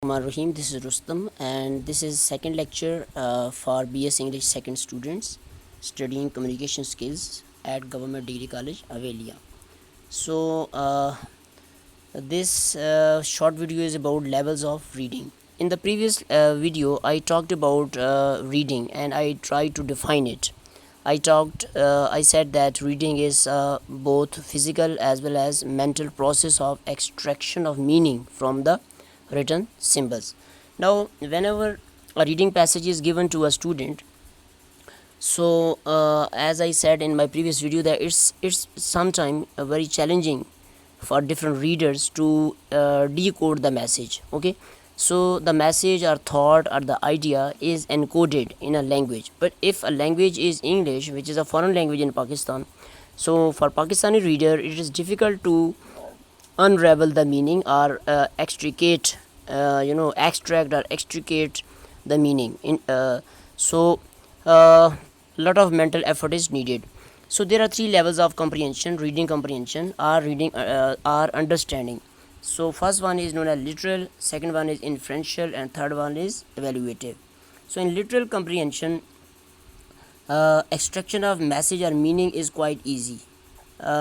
Bismillahirrahmanirrahim. This is Rustam, and this is second lecture for BS English second students studying communication skills at Government Degree College, Avelia. So, this short video is about levels of reading. In the previous video, I talked about reading and I tried to define it. I said that reading is both physical as well as mental process of extraction of meaning from the written symbols. Now, whenever a reading passage is given to a student, so as I said in my previous video, that it's sometimes very challenging for different readers to decode the message. Okay, so the message or thought or the idea is encoded in a language, but if a language is English, which is a foreign language in Pakistan, so for Pakistani reader it is difficult to unravel the meaning or extricate extract or extricate the meaning in lot of mental effort is needed. So there are three levels of comprehension: reading comprehension, or understanding. So first one is known as literal, second one is inferential, and third one is evaluative. So in literal comprehension, extraction of message or meaning is quite easy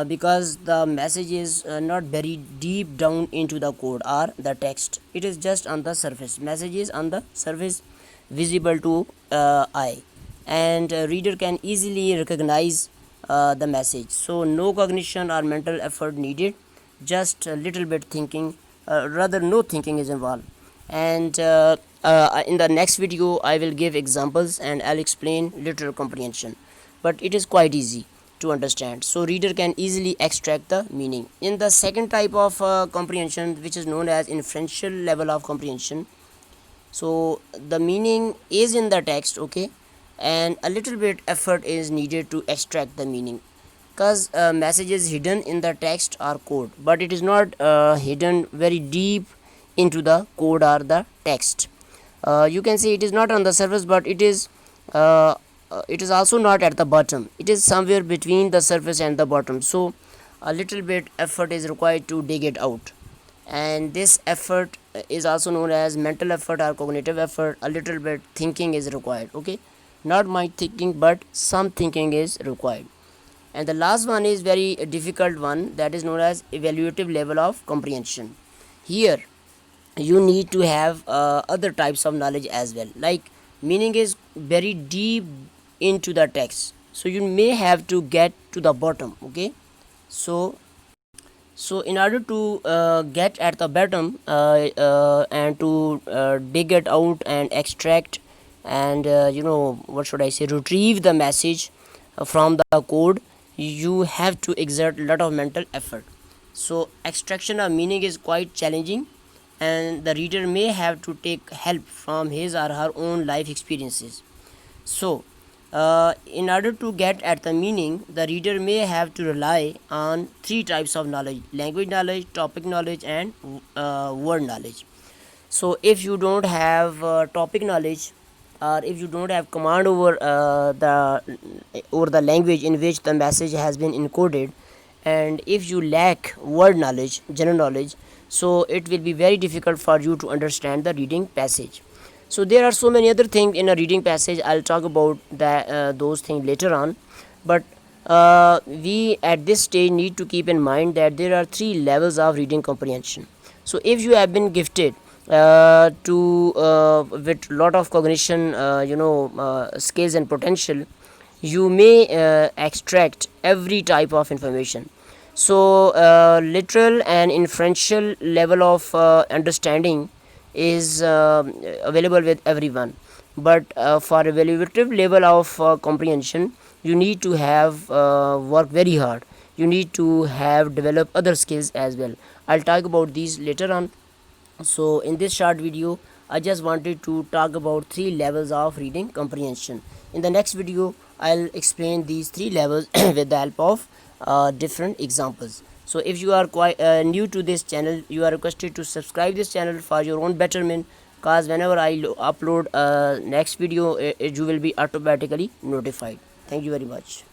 because the message is not very deep down into the code or the text. It is just on the surface. Message is on the surface, visible to eye, and reader can easily recognize the message. So no cognition or mental effort needed, just a little bit thinking, rather no thinking is involved. And in the next video I will give examples and I'll explain literal comprehension, but it is quite easy to understand, so reader can easily extract the meaning. In the second type of comprehension, which is known as inferential level of comprehension, so the meaning is in the text, okay, and a little bit effort is needed to extract the meaning, because message is hidden in the text or code, but it is not hidden very deep into the code or the text. You can say it is not on the surface, but it is also not at the bottom. It is somewhere between the surface and the bottom, so a little bit effort is required to dig it out, and this effort is also known as mental effort or cognitive effort. A little bit thinking is required, okay, not mind thinking, but some thinking is required. And the last one is very difficult one, that is known as evaluative level of comprehension. Here you need to have other types of knowledge as well, like meaning is very deep into the text, so you may have to get to the bottom, okay. So in order to get at the bottom and to dig it out and extract and what should I say, retrieve the message from the code, you have to exert a lot of mental effort. So extraction of meaning is quite challenging, and the reader may have to take help from his or her own life experiences. So in order to get at the meaning, the reader may have to rely on three types of knowledge: language knowledge, topic knowledge, and word knowledge. So if you don't have topic knowledge, or if you don't have command over the language in which the message has been encoded, and if you lack word knowledge, general knowledge, so it will be very difficult for you to understand the reading passage. So there are so many other things in a reading passage. I'll talk about those things later on, but we at this stage need to keep in mind that there are three levels of reading comprehension. So if you have been gifted with lot of cognition skills and potential, you may extract every type of information. So literal and inferential level of understanding is available with everyone, but for evaluative level of comprehension, you need to have work very hard. You need to have develop other skills as well. I'll talk about these later on. So in this short video I just wanted to talk about three levels of reading comprehension. In the next video I'll explain these three levels with the help of different examples. So if you are quite new to this channel, you are requested to subscribe this channel for your own betterment, cause whenever I upload next video, you will be automatically notified. Thank you very much.